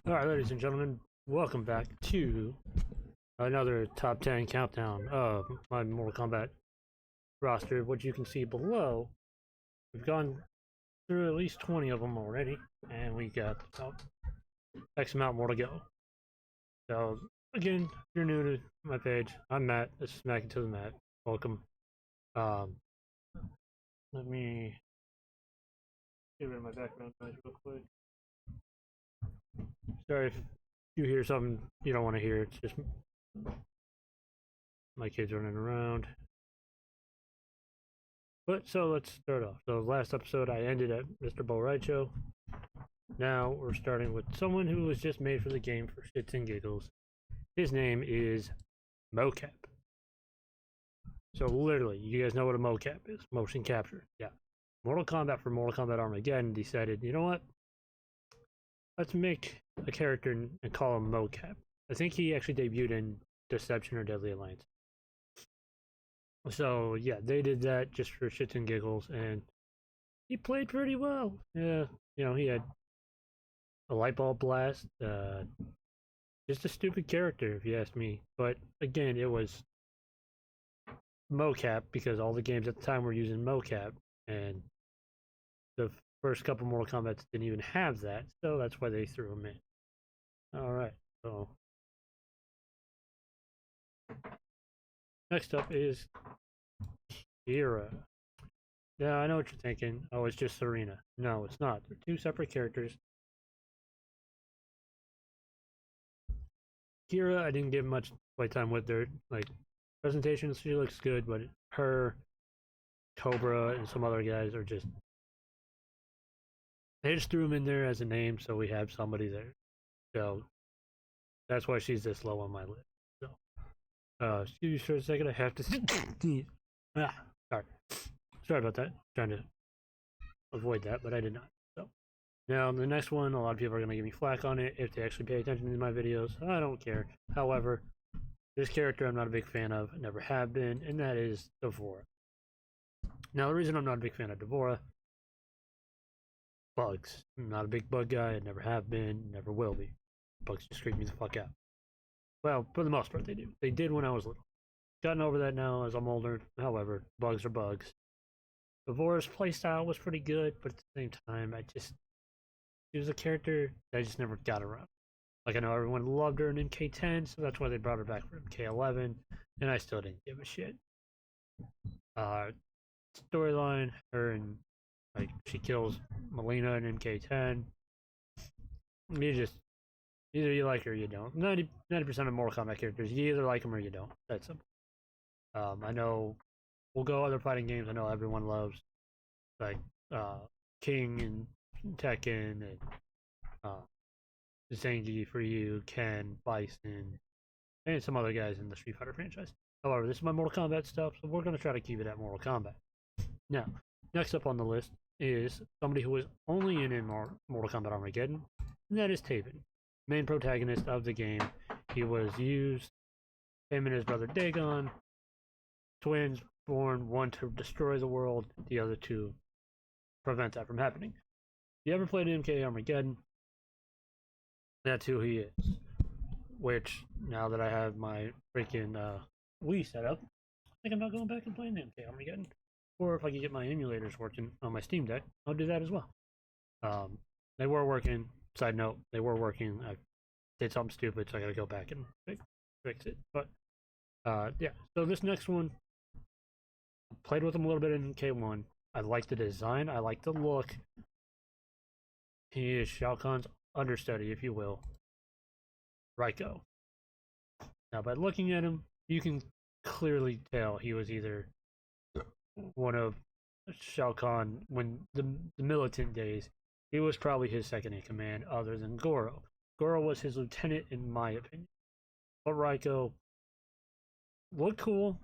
Alright, ladies and gentlemen, welcome back to another top 10 countdown of my Mortal Kombat roster. What you can see below, we've gone through at least 20 of them already, and we got about X amount more to go. So, again, if you're new to my page, I'm Matt. This is Smack Into the Mat. Welcome. Let me get rid of my background noise real quick. Sorry if you hear something you don't want to hear. It's just my kids running around. But so let's start off. So last episode I ended at Mr. Bo Show. Now we're starting with someone who was just made for the game for shits and giggles. His name is Mocap. So literally, you guys know what a mocap is. Motion capture. Yeah. Mortal Kombat for Mortal Kombat Armageddon decided, you know what? Let's make a character and call him Mocap. I think he actually debuted in Deception or Deadly Alliance. So yeah, they did that just for shits and giggles, and he played pretty well. Yeah, you know, he had a light bulb blast. Just a stupid character, if you ask me. But again, it was mocap because all the games at the time were using mocap, and the first couple Mortal Kombat didn't even have that, so that's why they threw him in. Alright, so next up is Kira. Now, I know what you're thinking. Oh, it's just Serena. No, it's not. They're two separate characters. Kira, I didn't give much playtime with her. Like, presentations, she looks good, but her, Cobra, and some other guys are just... They just threw him in there as a name, so we have somebody there. So, that's why she's this low on my list. So, excuse me for a second, I have to... Sorry about that. Trying to avoid that, but I did not. So, now the next one, a lot of people are going to give me flack on it if they actually pay attention to my videos. I don't care. However, this character I'm not a big fan of, never have been, and that is D'Vorah. Now, the reason I'm not a big fan of D'Vorah, bugs. I'm not a big bug guy. I never have been, never will be. Bugs just creep me the fuck out. Well, for the most part, they do. They did when I was little. Gotten over that now as I'm older. However, bugs are bugs. D'Vorah's playstyle was pretty good, but at the same time, she was a character that I just never got around. Like, I know everyone loved her in MK10, so that's why they brought her back for MK11, and I still didn't give a shit. Storyline, her and, like, she kills Melina in MK10. Either you like her or you don't. 90% of Mortal Kombat characters, you either like them or you don't. That's simple. I know we'll go other fighting games I know everyone loves, like King and Tekken and Zangief for you, Ken, Bison, and some other guys in the Street Fighter franchise. However, this is my Mortal Kombat stuff, so we're going to try to keep it at Mortal Kombat. Now, next up on the list is somebody who was only in Mortal Kombat Armageddon, and that is Taven, main protagonist of the game. He was used, him and his brother Dagon, twins born, one to destroy the world, the other to prevent that from happening. If you ever played MK Armageddon, that's who he is. Which, now that I have my freaking Wii set up, I think I'm not going back and playing MK Armageddon. Or if I can get my emulators working on my Steam Deck, I'll do that as well. They were working. Side note, they were working. I did something stupid, so I gotta go back and fix it. But, yeah. So this next one, played with him a little bit in K1. I like the design. I like the look. He is Shao Kahn's understudy, if you will. Raiko. Now, by looking at him, you can clearly tell he was either one of Shao Kahn when the militant days. He was probably his second in command, other than Goro. Goro was his lieutenant, in my opinion. But Raiko looked cool.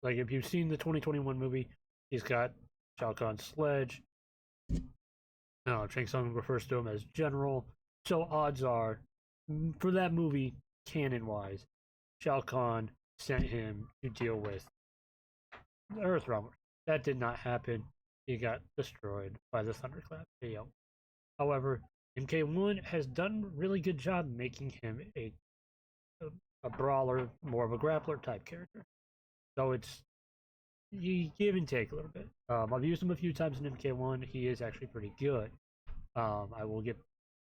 Like, if you've seen the 2021 movie, he's got Shao Kahn's sledge. Shang Tsung refers to him as General. So odds are, for that movie, canon-wise, Shao Kahn sent him to deal with the Earthrealmers. That did not happen. He got destroyed by the Thunderclap. However, MK1 has done a really good job making him a brawler, more of a grappler type character. So it's you give and take a little bit. I've used him a few times in MK1. He is actually pretty good. I will get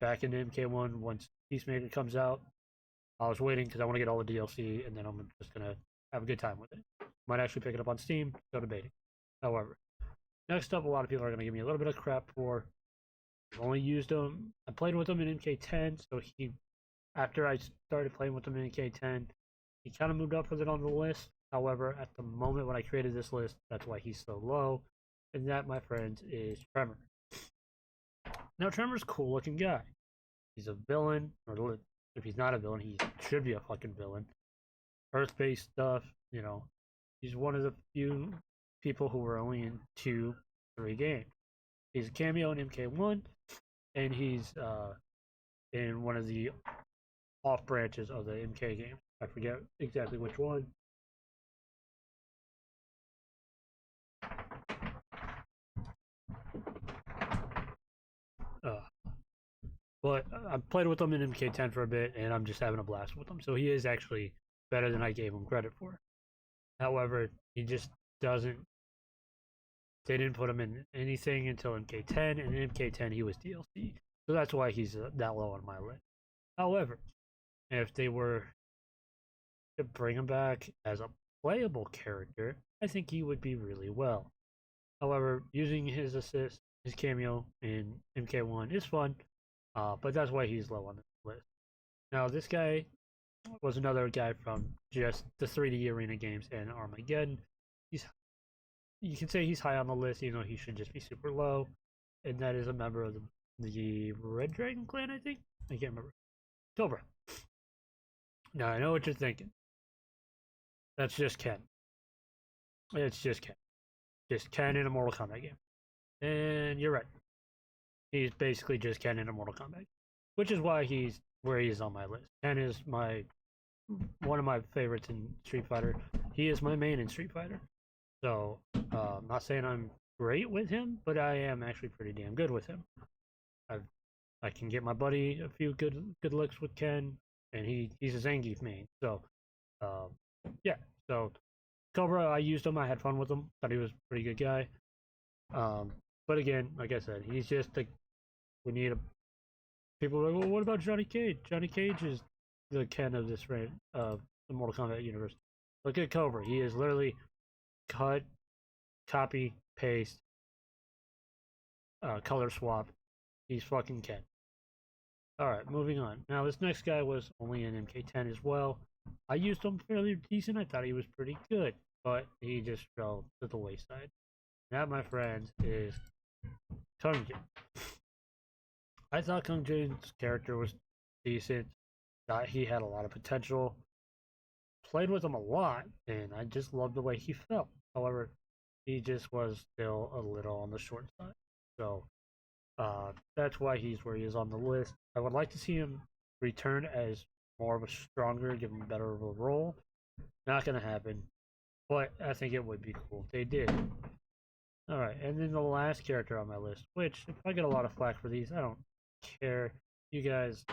back into MK1 once Peacemaker comes out. I was waiting because I want to get all the DLC, and then I'm just gonna have a good time with it. Might actually pick it up on Steam. Still debating. However, next up, a lot of people are gonna give me a little bit of crap for. I've only used him. I played with him in MK10, so he. After I started playing with him in MK10, he kind of moved up further on the list. However, at the moment when I created this list, that's why he's so low. And that, my friends, is Tremor. Now, Tremor's a cool looking guy. He's a villain, or if he's not a villain, he should be a fucking villain. Earth-based stuff, you know. He's one of the few people who were only in 2-3 games. He's a cameo in MK1, and he's in one of the off branches of the MK game. I forget exactly which one. But I played with him in MK10 for a bit, and I'm just having a blast with him. So he is actually better than I gave him credit for. However, he just doesn't. They didn't put him in anything until MK10, and in MK10 he was DLC. So that's why he's that low on my list. However, if they were to bring him back as a playable character, I think he would be really well. However, using his assist, his cameo in MK1 is fun, but that's why he's low on the list. Now, this guy was another guy from just the 3D Arena games and Armageddon. You can say he's high on the list, even though he should just be super low, and that is a member of the Red Dragon clan, I think? I can't remember. Cobra. Now, I know what you're thinking. That's just Ken. It's just Ken. Just Ken in a Mortal Kombat game. And you're right. He's basically just Ken in a Mortal Kombat, which is why he's where he is on my list. Ken is one of my favorites in Street Fighter. He is my main in Street Fighter. So, I'm not saying I'm great with him, but I am actually pretty damn good with him. I can get my buddy a few good looks with Ken, and he's a Zangief main. So, yeah. So, Cobra, I used him. I had fun with him. Thought he was a pretty good guy. But again, like I said, he's just we need a. People are like, well, what about Johnny Cage? Johnny Cage is the Ken of this of the Mortal Kombat universe. Look at Cobra. He is literally cut, copy, paste, color swap. He's fucking Ken. Alright, moving on. Now, this next guy was only in MK10 as well. I used him fairly decent. I thought he was pretty good, but he just fell to the wayside. That, my friends, is Kung Jin. I thought Kung Jin's character was decent. Thought he had a lot of potential. Played with him a lot, and I just loved the way he felt. However, he just was still a little on the short side. So, that's why he's where he is on the list. I would like to see him return as more of a stronger, give him better of a role. Not gonna happen, but I think it would be cool if they did. Alright, and then the last character on my list, which, if I get a lot of flack for these, I don't care. You guys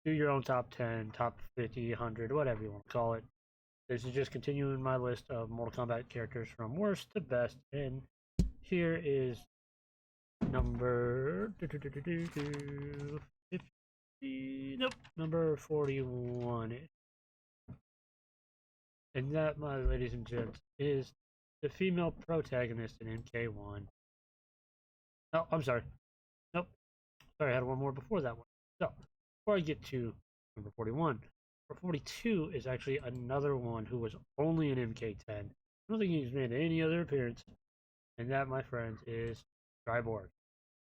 do your own top 10, top 50, 100, whatever you want to call it. This is just continuing my list of Mortal Kombat characters from worst to best, and here is number 50, nope, number 41. And that, my ladies and gents, is the female protagonist in MK1. Oh, I'm sorry. Nope. Sorry, I had one more before that one. So, before I get to number 41, number 42 is actually another one who was only in MK10. I don't think he's made any other appearance. And that, my friends, is Triborg.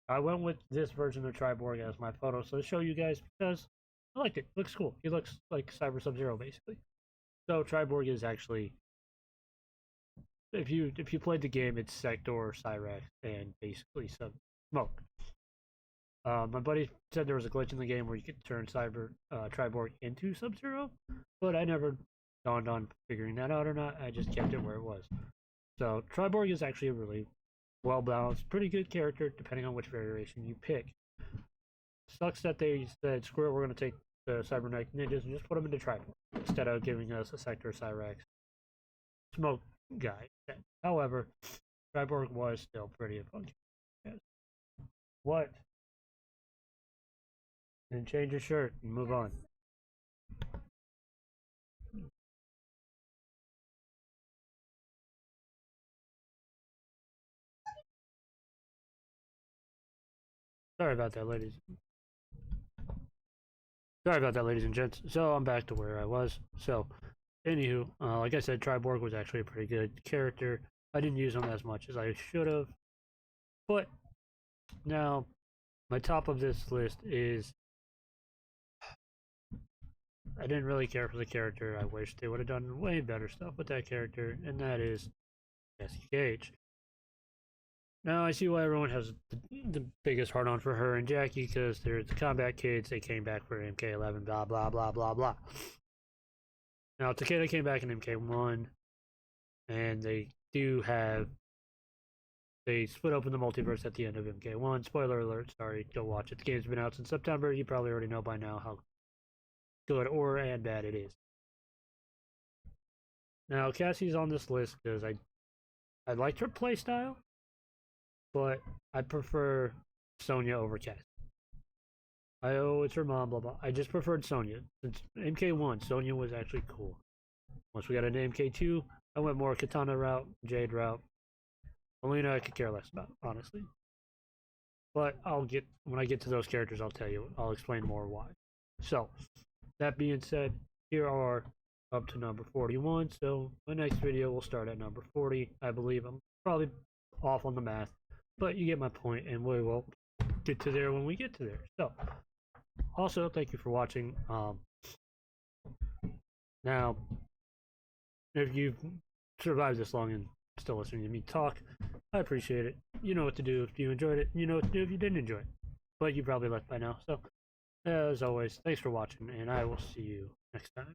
I went with this version of Triborg as my photo, so to show you guys because I liked it. Looks cool. He looks like Cyber Sub-Zero, basically. So Triborg is actually, if you played the game, it's Sector, Cyrex, and basically Smoke. My buddy said there was a glitch in the game where you could turn Triborg into Sub-Zero, but I never dawned on figuring that out or not. I just kept it where it was. So Triborg is actually a really well-balanced, pretty good character, depending on which variation you pick. Sucks that they said, screw it, we're going to take the cybernetic ninjas and just put them into Triborg instead of giving us a Sector Cyrax smoke guy. However, Triborg was still pretty fun. Yes. What? And change your shirt and move on. Sorry about that, ladies. Sorry about that, ladies and gents. So I'm back to where I was. So, anywho, like I said, Triborg was actually a pretty good character. I didn't use him as much as I should have. But now, my top of this list is I didn't really care for the character. I wish they would have done way better stuff with that character, and that is Cassie Cage. Now I see why everyone has the biggest hard on for her and Jackie because they're the combat kids. They came back for MK11, blah blah blah blah blah. Now Takeda came back in MK1, and they split open the multiverse at the end of MK1. Spoiler alert, sorry, don't watch it. The game's been out since September. You probably already know by now how good or and bad it is. Now Cassie's on this list because I liked her playstyle, but I prefer Sonya over Cassie. It's her mom, blah blah. I just preferred Sonya. Since MK1, Sonya was actually cool. Once we got into MK2, I went more Katana route, Jade route. Melina I could care less about, honestly. But when I get to those characters, I'll explain more why. So, that being said, here are up to number 41. So my next video will start at number 40. I believe I'm probably off on the math, but you get my point, and we will get to there when we get to there. So, also, thank you for watching. Now, if you've survived this long and still listening to me talk, I appreciate it. You know what to do if you enjoyed it. You know what to do if you didn't enjoy it. But you probably left by now. So, as always, thanks for watching, and I will see you next time.